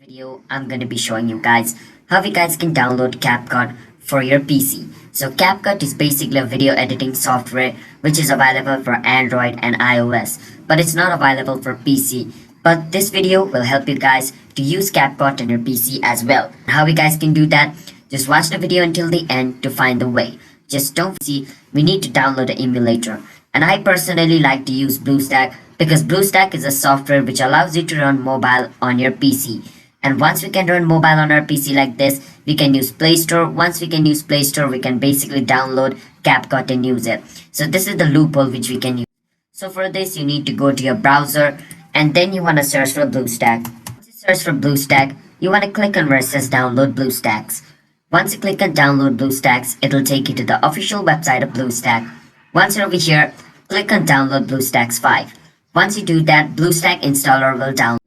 Video, I'm going to be showing you guys how you guys can download CapCut for your PC. So CapCut is basically a video editing software which is available for Android and iOS, but it's not available for PC. But this video will help you guys to use CapCut on your PC as well. How you guys can do that? Just watch the video until the end to find the way. Just don't see, we need to download the emulator. And I personally like to use BlueStack because BlueStack is a software which allows you to run mobile on your PC. And once we can run mobile on our PC like this, we can use Play Store. Once we can use Play Store, we can basically download CapCut and use it. So this is the loophole which we can use. So for this, you need to go to your browser and then you want to search for BlueStack. Once you search for BlueStack, you want to click on where it says download BlueStacks. Once you click on download BlueStacks, it'll take you to the official website of BlueStack. Once you're over here, click on download BlueStacks 5. Once you do that, BlueStack installer will download.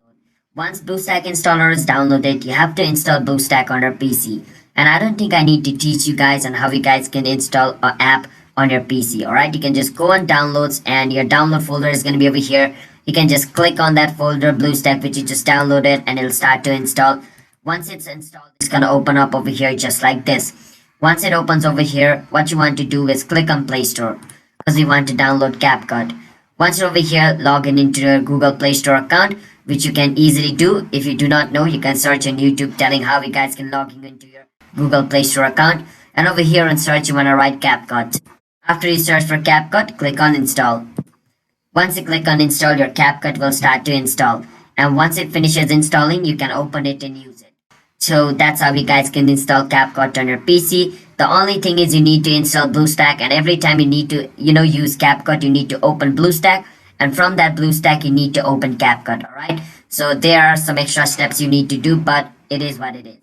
Once BlueStack installer is downloaded, you have to install BlueStack on your PC. And I don't think I need to teach you guys on how you guys can install an app on your PC. Alright, you can just go on downloads and your download folder is going to be over here. You can just click on that folder, BlueStack, which you just downloaded, and it'll start to install. Once it's installed, it's going to open up over here just like this. Once it opens over here, what you want to do is click on Play Store because we want to download CapCut. Once you're over here, log in into your Google Play Store account, which you can easily do. If you do not know, you can search on YouTube telling how you guys can log in into your Google Play Store account. And over here in search, you want to write CapCut. After you search for CapCut, click on install. Once you click on install, your CapCut will start to install. And once it finishes installing, you can open it and use it. So that's how you guys can install CapCut on your PC. The only thing is you need to install BlueStack, and every time you need to, use CapCut, you need to open BlueStack. And from that BlueStack, you need to open CapCut, alright? So there are some extra steps you need to do, but it is what it is.